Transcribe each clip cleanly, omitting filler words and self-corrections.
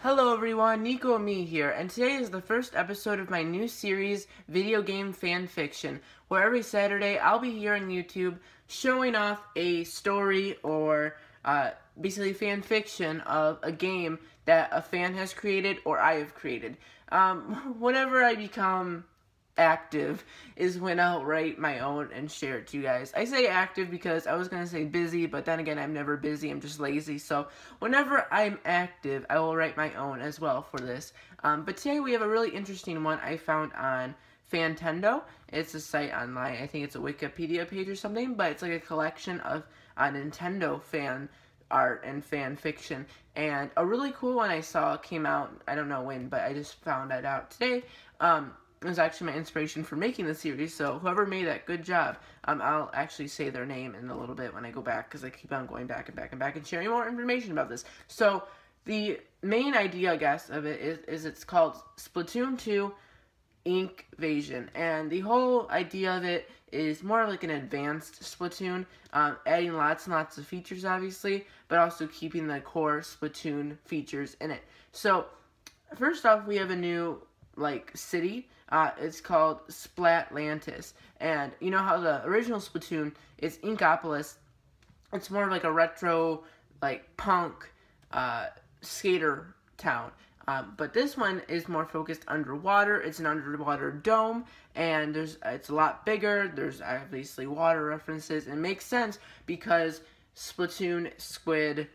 Hello everyone, Nico and me here, and today is the first episode of my new series, Video Game Fan Fiction, where every Saturday I'll be here on YouTube showing off a story or basically fan fiction of a game that a fan has created or I have created. Whenever I become active is when I'll write my own and share it to you guys. I say active because I was going to say busy, but then again, I'm never busy. I'm just lazy. So whenever I'm active, I will write my own as well for this. But today we have a really interesting one I found on Fantendo. It's a site online. I think it's a Wikipedia page or something, but it's like a collection of Nintendo fan art and fan fiction. And a really cool one I saw came out, I don't know when, but I just found that out today. It was actually my inspiration for making the series, so whoever made that, good job. I'll actually say their name in a little bit when I go back, because I keep on going back and back and back and sharing more information about this. So, the main idea, I guess, of it is it's called Splatoon 2 Inkvasion, and the whole idea of it is more like an advanced Splatoon, adding lots and lots of features, obviously, but also keeping the core Splatoon features in it. So, first off, we have a new, city. It's called Splatlantis, and you know how the original Splatoon is Inkopolis. It's more of like a retro, punk, skater town. But this one is more focused underwater. It's an underwater dome, and it's a lot bigger. There's obviously water references. It makes sense because Splatoon, squid,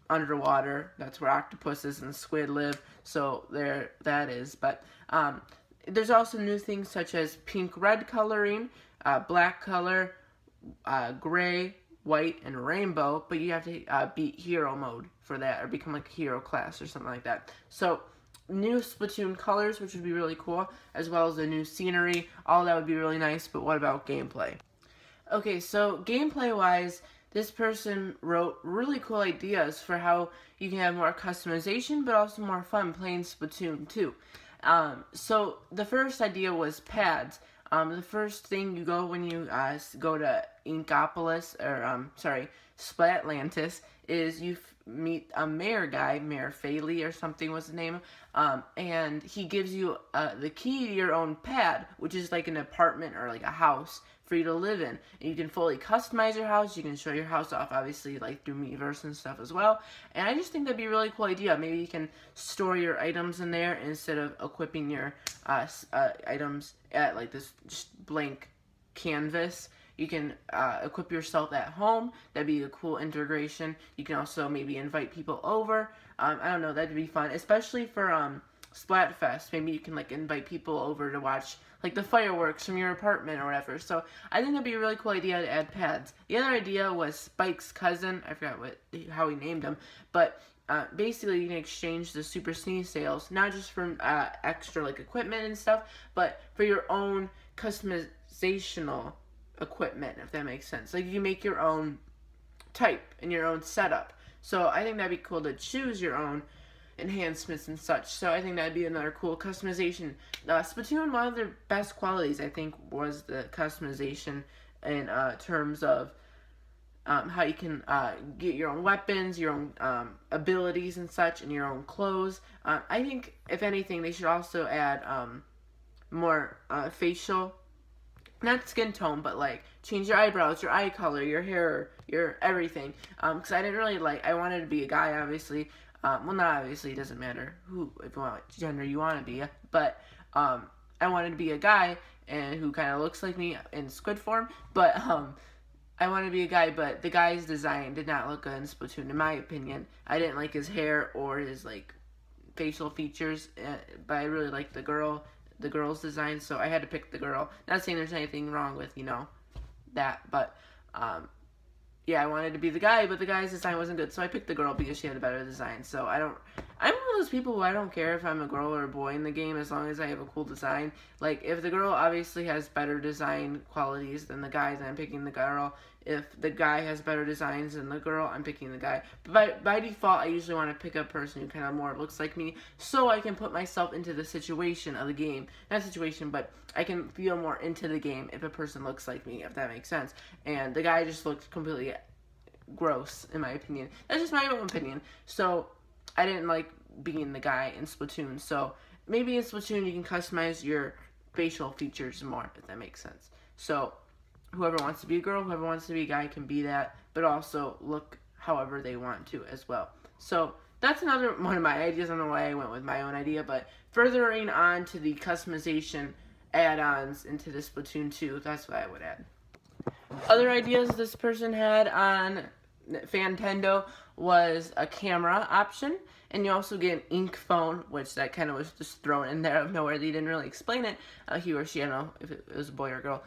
underwater. That's where octopuses and squid live. So there, that is. But there's also new things such as pink-red coloring, black color, gray, white, and rainbow, but you have to beat hero mode for that, or become like a hero class or something like that. So, new Splatoon colors, which would be really cool, as well as the new scenery, all that would be really nice, but what about gameplay? Okay, so gameplay-wise, this person wrote really cool ideas for how you can have more customization, but also more fun playing Splatoon 2. So the first idea was pads. The first thing you go when you go to Inkopolis, or Splatlantis, is you meet a mayor guy, Mayor Faley or something was the name, and he gives you the key to your own pad, which is like an apartment or like a house for you to live in. And you can fully customize your house. You can show your house off, obviously, like through Miiverse and stuff as well. And I just think that'd be a really cool idea. Maybe you can store your items in there instead of equipping your items at like this just blank canvas. You can equip yourself at home. That'd be a cool integration. You can also maybe invite people over. I don't know, that'd be fun, especially for Splatfest. Maybe you can invite people over to watch the fireworks from your apartment or whatever. So I think that'd be a really cool idea to add pads. The other idea was Spike's cousin. I forgot how he named him, but basically you can exchange the Super Sneeze sales, not just for extra equipment and stuff, but for your own customizational equipment, if that makes sense. You make your own type and your own setup. So I think that'd be cool to choose your own enhancements and such. So I think that'd be another cool customization. Splatoon, one of their best qualities, I think, was the customization in terms of how you can get your own weapons, your own abilities and such, and your own clothes. I think, if anything, they should also add more facial, not skin tone, but change your eyebrows, your eye color, your hair, your everything. Because I didn't really I wanted to be a guy, obviously. Well, not obviously, it doesn't matter what gender you want to be, but I wanted to be a guy and who kind of looks like me in squid form, but I wanted to be a guy, but the guy's design did not look good in Splatoon, in my opinion. I didn't like his hair or his facial features, but I really liked the girl's design, so I had to pick the girl. Not saying there's anything wrong with that, but yeah, I wanted to be the guy, but the guy's design wasn't good, so I picked the girl because she had a better design. So I'm one of those people who I don't care if I'm a girl or a boy in the game as long as I have a cool design. If the girl obviously has better design qualities than the guy, then I'm picking the girl. If the guy has better designs than the girl, I'm picking the guy. But by default, I usually want to pick a person who kind of more looks like me, so I can put myself into the situation of the game. Not situation, but I can feel more into the game if a person looks like me, if that makes sense. And the guy just looked completely gross, in my opinion. That's just my own opinion. So I didn't like being the guy in Splatoon. So maybe in Splatoon you can customize your facial features more, if that makes sense. So whoever wants to be a girl, whoever wants to be a guy can be that, but also look however they want to as well. So that's another one of my ideas. I don't know why I went with my own idea, but furthering on to the customization add-ons into the Splatoon 2, that's what I would add. Other ideas this person had on Fantendo was a camera option, and you also get an ink phone, which that kind of was just thrown in there out of nowhere. They didn't really explain it, he or she, I don't know if it was a boy or a girl.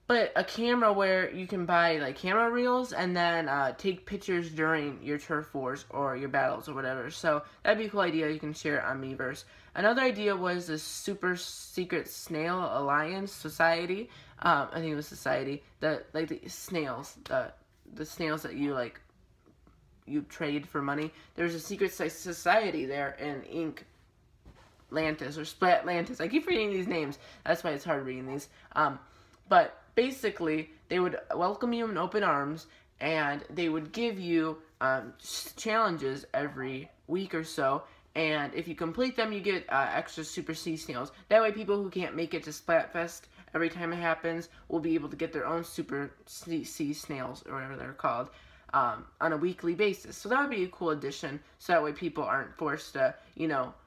But a camera where you can buy like camera reels and then take pictures during your turf wars or your battles or whatever. So that'd be a cool idea. You can share it on Miiverse. Another idea was the super secret snail alliance society. I think it was society. The snails, the snails that you trade for money. There's a secret society there in Inklantis or Splatlantis. I keep forgetting these names. That's why it's hard reading these. But basically, they would welcome you in open arms, and they would give you challenges every week or so, and if you complete them, you get extra Super Sea Snails. That way, people who can't make it to Splatfest every time it happens will be able to get their own Super Sea Snails, or whatever they're called, on a weekly basis. So that would be a cool addition, so that way people aren't forced to,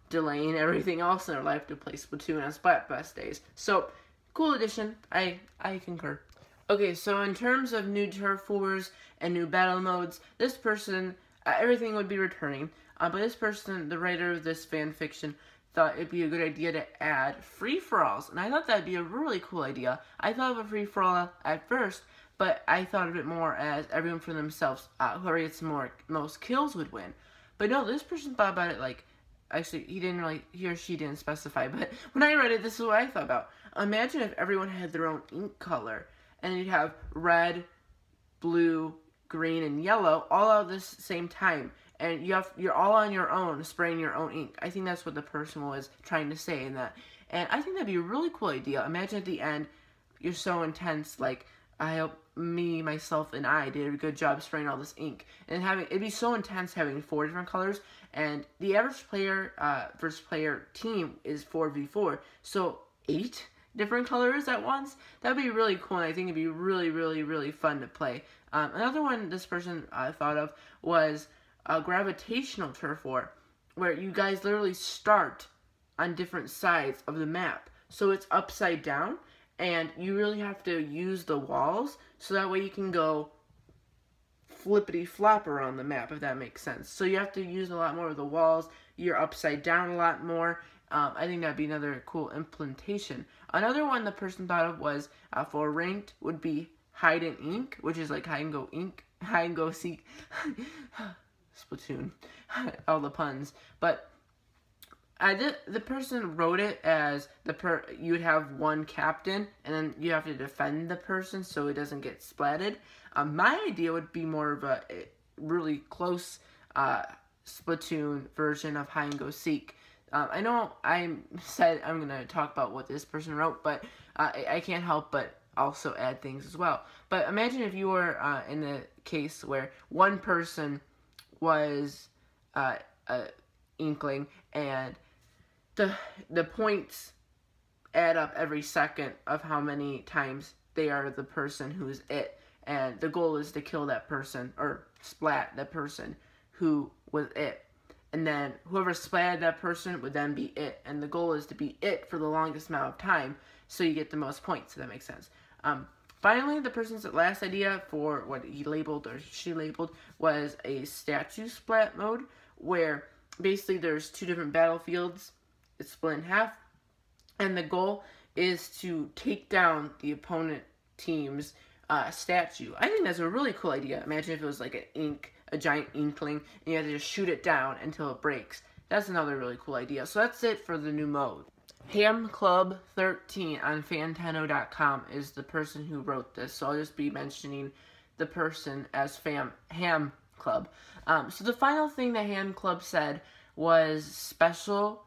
delaying everything else in their life to play Splatoon on Splatfest days. So, cool addition. I concur. Okay, so in terms of new turf wars and new battle modes, this person, everything would be returning. But this person, the writer of this fan fiction, thought it'd be a good idea to add free-for-alls. And I thought that'd be a really cool idea. I thought of a free-for-all at first, but I thought of it more as everyone for themselves. Whoever gets most kills would win. But no, this person thought about it like, actually, he or she didn't specify, but when I read it, this is what I thought about. Imagine if everyone had their own ink color, and you'd have red, blue, green, and yellow all at the same time, and you're all on your own, spraying your own ink. I think that's what the person was trying to say in that, and I think that'd be a really cool idea. Imagine at the end, you're so intense, like, I hope me, myself, and I did a good job spraying all this ink, and it'd be so intense having 4 different colors, and the average player versus player team is 4v4, so 8 different colors at once. That'd be really cool, and I think it'd be really, really, really fun to play. Another one this person thought of was a Gravitational Turf War, where you guys literally start on different sides of the map. So it's upside down, and you really have to use the walls, so that way you can go flippity-flop around the map, if that makes sense. So you have to use a lot more of the walls. You're upside down a lot more. I think that'd be another cool implementation. Another one the person thought of was, for ranked, would be hide and ink, which is like hide and go seek, Splatoon, all the puns. But the person wrote it as you would have one captain, and then you have to defend the person so it doesn't get splatted. My idea would be more of a really close Splatoon version of hide and go seek. I know I said I'm going to talk about what this person wrote, but I can't help but also add things as well. But imagine if you were in the case where one person was a inkling, and the points add up every second of how many times they are the person who's it. And the goal is to kill that person, or splat that person who was it. And then whoever splatted that person would then be it. And the goal is to be it for the longest amount of time, so you get the most points, if that makes sense. Finally, the person's last idea for what he labeled, or she labeled, was a statue splat mode, where basically there's 2 different battlefields. It's split in half. And the goal is to take down the opponent team's statue. I think that's a really cool idea. Imagine if it was like a giant inkling, and you had to just shoot it down until it breaks. That's another really cool idea. So that's it for the new mode. Ham Club 13 on Fantendo.com is the person who wrote this, so I'll just be mentioning the person as Ham Club. So the final thing that Ham Club said was special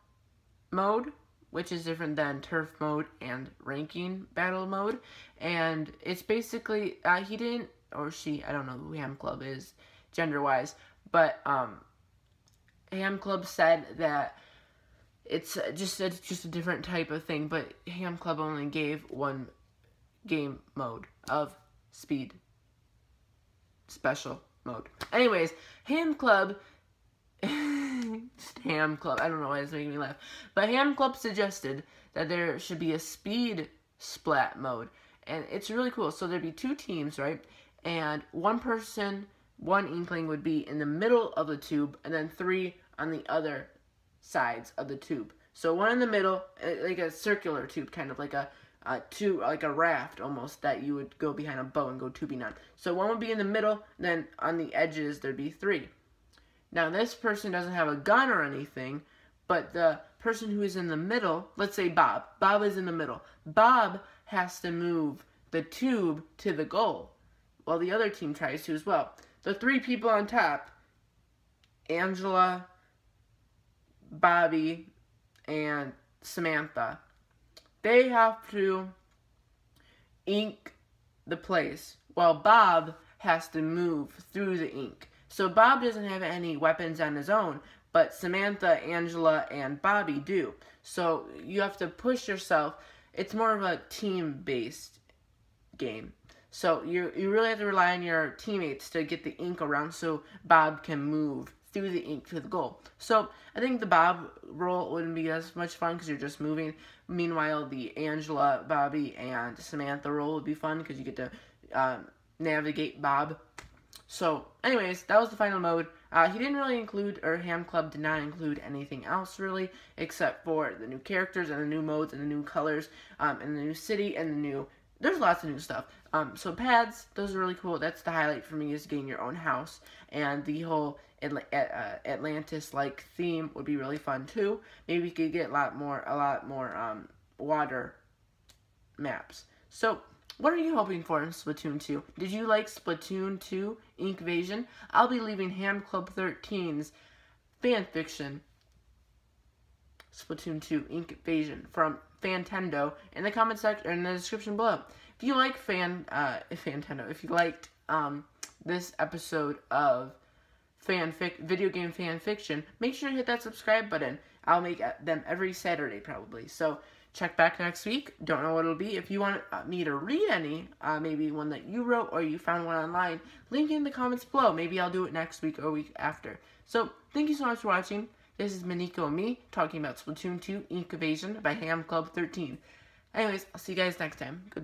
mode, which is different than turf mode and ranking battle mode. And it's basically, he didn't, or she, I don't know who Ham Club is, gender-wise, but Ham Club said that it's just a different type of thing, but Ham Club only gave one game mode of speed special mode. Anyways, Ham Club Ham Club, I don't know why it's making me laugh, but Ham Club suggested that there should be a speed splat mode, and it's really cool. So there'd be 2 teams, right? And one inkling would be in the middle of the tube, and then 3 on the other sides of the tube. So one in the middle, like a circular tube, kind of like a raft almost, that you would go behind a bow and go tubing on. So one would be in the middle, and then on the edges there'd be 3. Now this person doesn't have a gun or anything, but the person who is in the middle, let's say Bob. Bob is in the middle. Bob has to move the tube to the goal, while the other team tries to as well. The 3 people on top, Angela, Bobby, and Samantha, they have to ink the place, while Bob has to move through the ink. So Bob doesn't have any weapons on his own, but Samantha, Angela, and Bobby do. So you have to push yourself. It's more of a team-based game. So you really have to rely on your teammates to get the ink around so Bob can move through the ink to the goal. So I think the Bob role wouldn't be as much fun because you're just moving. Meanwhile, the Angela, Bobby, and Samantha role would be fun because you get to navigate Bob. So anyways, that was the final mode. He didn't really include, or Ham Club did not include anything else really, except for the new characters and the new modes and the new colors, and the new city and the new, there's lots of new stuff. So pads, those are really cool. That's the highlight for me, is getting your own house, and the whole Atlantis-like theme would be really fun too. Maybe we could get a lot more water maps. So what are you hoping for in Splatoon 2? Did you like Splatoon 2 Inkvasion? I'll be leaving Ham Club 13's FanFiction Splatoon 2 Inkvasion from Fantendo in the comment section, or in the description below. If you like Fantendo, if you liked this episode of video game fanfiction, make sure to hit that subscribe button. I'll make them every Saturday probably. So check back next week. Don't know what it'll be. If you want me to read any, maybe one that you wrote or you found one online, link in the comments below. Maybe I'll do it next week or week after. So thank you so much for watching. This is Maniko and me talking about Splatoon 2 Inkvasion by Ham Club 13. Anyways, I'll see you guys next time. Goodbye.